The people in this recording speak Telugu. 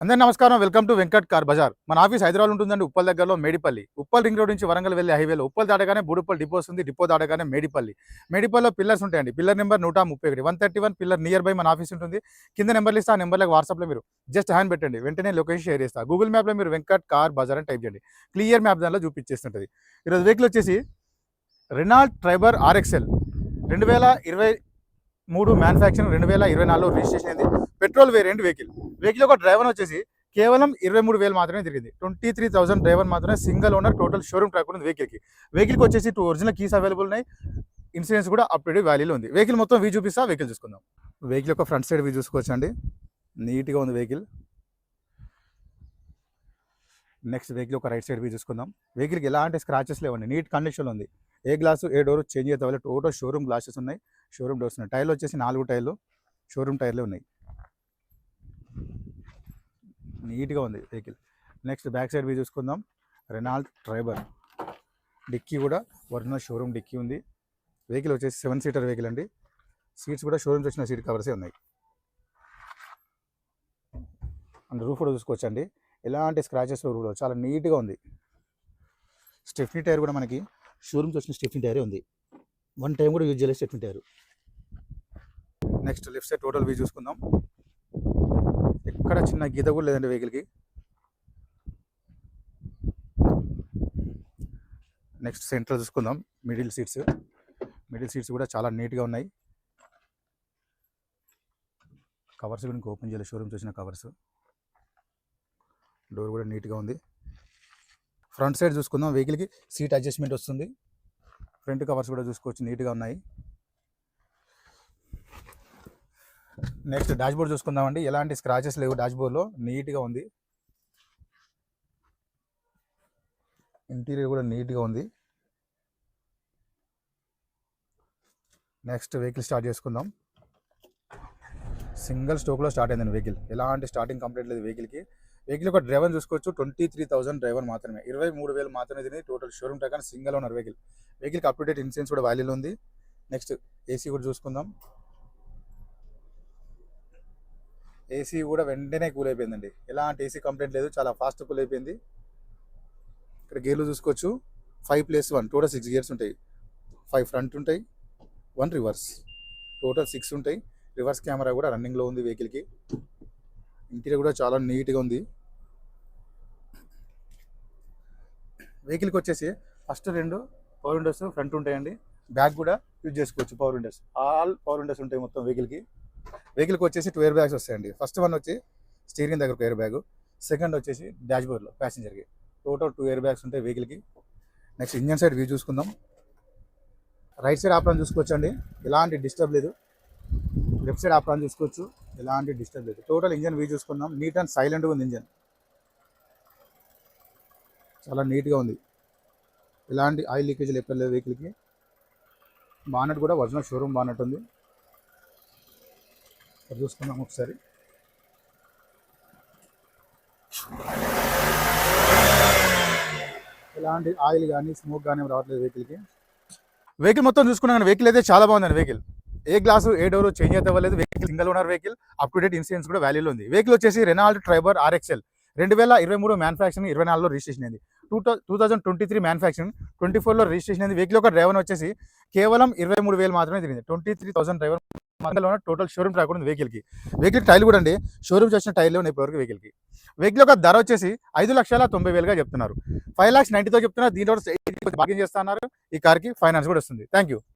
అందరికీ నమస్కారం. Welcome to Venkat car Bazar. మన ఆఫీస్ హైదరాబాద్ ఉంటుందండి, ఉప్పల్ దగ్గరలో మేడిపల్లి. ఉప్పల్ రింగ్ రోడ్ నుంచి వరంగల్ వెళ్ళే హైవేలో ఉప్పల్ దాటగానే బూడుప్పల్ డిపో వస్తుంది. డిపో దాటగానే మేడిపల్లి. మేడిపల్లిలో పిల్లర్స్ ఉంటాయండి. Pillar number 131 131 pillar near by మన ఆఫీస్ ఉంటుంది. కింద నెంబర్లు ఇస్తే ఆ నెంబర్లకు వాట్సాప్లో మీరు జస్ట్ హ్యాండ్ పెట్టండి, వెంటనే లొకేషన్ షేర్ చేస్తా. గూగుల్ మ్యాప్లో మీరు వెంకట్ కార్ బజార్ అని టైప్ చేయండి, క్లియర్ మ్యాప్ దానిలో చూపించేస్తుంటుంది. ఈరోజు వెహికల్ వచ్చేసి Renault Triber RXL 2023 manufacturing, 2024 registration అయింది. పెట్రోల్ వేరియంట్ వెహికల్ ఒక డ్రైవర్ వచ్చేసి కేవలం 23,000 మాత్రమే తిరిగింది. 23,000 డ్రైవర్ మాత్రమే, single owner, total showroom track ఉంది వెహికల్కి వచ్చేసి 2 ఒరిజినల్ కీస్ అవైలబుల్ ఉన్నాయి. ఇన్సూరెన్స్ కూడా అప్ టు డేట్ వాల్యూలో ఉంది. వెహికల్ మొత్తం వ్యూ చూపిస్తా, వెహికల్ చూసుకుందాం. వెహికల్ యొక్క ఫ్రంట్ సైడ్ వ్యూ చూసుకోవచ్చు అండి, నీట్గా ఉంది వెహికల్. నెక్స్ట్ వెహికల్ ఒక రైట్ సైడ్ వ్యూ చూసుకుందాం. వెహికల్కి ఎలాంటి స్క్రాచెస్ లేవండి, నీట్ కండిషన్లో ఉంది. ఏ గ్లాసు ఏ డోర్ చేంజ్ అయితే టోటల్ షోరూమ్ గ్లాసెస్ ఉన్నాయి, షోరూమ్ డోర్స్ ఉన్నాయి. టైర్లు వచ్చేసి 4 టైర్లు షోరూమ్ టైర్లే ఉన్నాయి. నీట్గా ఉంది vehicle. Next back side view చూసుకుందాం. రెనాల్ట్ ట్రైబర్ డిక్కీ కూడా ఒరిజినల్ షోరూమ్ డిక్కీ ఉంది. వెహికల్ వచ్చేసి 7 సీటర్ వెహికల్ అండి. సీట్స్ కూడా షోరూమ్స్ వచ్చిన సీట్ కవర్సే ఉన్నాయి. అండ్ రూఫ్ కూడా చూసుకోవచ్చు అండి, ఎలాంటి స్క్రాచెస్ కూడా చాలా నీట్గా ఉంది. స్టెఫ్నీ టైర్ కూడా మనకి షోరూమ్స్ వచ్చిన స్టెఫ్నీ టైరే ఉంది. 1 టైం కూడా యూజ్ చేయలేదు stepney tyre. Next left side total view చూసుకుందాం. ఎక్కడ చిన్న గీత కూడా లేదండి వెహికల్కి. నెక్స్ట్ సెంటర్ చూసుకుందాం. మిడిల్ సీట్స్ కూడా చాలా నీట్గా ఉన్నాయి. కవర్స్ కూడా ఓపెన్ చేయలేదు, షోరూమ్స్ వచ్చిన కవర్స్. డోర్ కూడా నీట్గా ఉంది. ఫ్రంట్ సైడ్ చూసుకుందాం. వెహికల్కి సీట్ అడ్జస్ట్మెంట్ వస్తుంది. ఫ్రంట్ కవర్స్ కూడా చూసుకోవచ్చు, నీట్గా ఉన్నాయి. నెక్స్ట్ డాష్ బోర్డ్ చూసుకుందామండి. ఎలాంటి స్క్రాచెస్ లేవు, డాష్ బోర్డ్లో నీట్గా ఉంది. ఇంటీరియర్ కూడా నీట్గా ఉంది. నెక్స్ట్ వెహికల్ స్టార్ట్ చేసుకుందాం. సింగిల్ స్టోక్లో స్టార్ట్ అయిందండి వెహికల్, ఎలాంటి స్టార్టింగ్ కంప్లీట్ లేదు వెహికల్కి. వెహికల్ ఒక డ్రైవర్ చూసుకోవచ్చు, 23,000 డ్రైవర్ మాత్రమే, 23,000 మాత్రమే తిని total showroom track, single owner వెహికల్కి అప్ టు డేట్ ఇన్సూరెన్స్ కూడా వాల్యూలో ఉంది. నెక్స్ట్ ఏసీ కూడా చూసుకుందాం. ఏసీ కూడా వెంటనే కూల్ అయిపోయిందండి, ఎలాంటి ఏసీ కంప్లైంట్ లేదు, చాలా ఫాస్ట్ కూల్ అయిపోయింది. ఇక్కడ గేర్లు చూసుకోవచ్చు, 5+1 టోటల్ 6 గేర్స్ ఉంటాయి. 5 ఫ్రంట్ ఉంటాయి, 1 రివర్స్, టోటల్ 6 ఉంటాయి. రివర్స్ కెమెరా కూడా రన్నింగ్లో ఉంది వెహికల్కి. ఇంటీరియర్ కూడా చాలా నీట్గా ఉంది. వెహికల్కి వచ్చేసి ఫస్ట్ 2 పవర్ విండోస్ ఫ్రంట్ ఉంటాయండి. బ్యాక్ కూడా యూజ్ చేసుకోవచ్చు, power Windows, all power Windows ఉంటాయి మొత్తం వెహికల్కి వచ్చేసి 2 ఎయిర్ బ్యాగ్స్ వస్తాయండి. ఫస్ట్ వన్ వచ్చి స్టీరింగ్ దగ్గర ఒక ఎయిర్ బ్యాగ్, సెకండ్ వచ్చేసి డాష్ బోర్డ్లో ప్యాసింజర్కి. టోటల్ 2 ఎయిర్ బ్యాగ్స్ ఉంటాయి వెహికల్కి. నెక్స్ట్ ఇంజన్ సైడ్ వ్యూ చూసుకుందాం. రైట్ సైడ్ ఆప్రాన్ చూసుకోవచ్చు అండి, ఎలాంటి డిస్టర్బ్ లేదు. లెఫ్ట్ సైడ్ ఆప్రాన్ చూసుకోవచ్చు, ఎలాంటి డిస్టర్బ్ లేదు. టోటల్ ఇంజన్ వ్యూ చూసుకుందాం. నీట్ అండ్ సైలెంట్గా ఉంది ఇంజన్, చాలా నీట్గా ఉంది. ఎలాంటి ఆయిల్ లీకేజ్ ఎక్కడ లేదు వెహికల్కి. బానెట్ కూడా ఒరిజినల్ షోరూమ్ బానెట్ ఉంది. చూసుకుందాం ఒకసారి. ఎలాంటి ఆయిల్ కానీ స్మోక్ కానీ రావట్లేదు వెహికల్ మొత్తం చూసుకున్నాం. కానీ వెహికల్ అయితే చాలా బాగుందండి. వెహికల్ ఏ గ్లాసు ఏ డోర్ చేంజ్ అయితే అవ్వలేదు. Vehicle single owner vehicle, up to date insurance కూడా వాల్యూలో ఉంది. వెహికల్ వచ్చేసి రెనాల్ట్ ట్రైబర్ ఆర్ఎక్స్ఎల్ 2023 మ్యానుఫ్యాక్చరింగ్, 24లో రిజిస్ట్రేషన్ అయింది. 2023 మ్యానుఫ్యాక్చరింగ్, 24లో రిజిస్ట్రేషన్ అయింది. వెహికల్ ఒక డ్రైవర్ వచ్చేసి కేవలం 23,000 మాత్రమే తిరిగింది. 23,000 డ్రైవర్ టోటల్ షోరూమ్ ట్రాక్ ఉంది వెహికల్ టైర్లు కూడా అండి షోరూమ్స్ వచ్చిన టైర్లు ఉన్నాయి ఇప్పటివరకు వెహికల్ ఒక ధర వచ్చేసి 5,90,000గా చెప్తున్నారు. 5,90,000 చెప్తున్నారు. దీంట్లో బార్గెన్ చేస్తున్నారు. ఈ కార్కి ఫైనాన్స్ కూడా వస్తుంది. Thank you.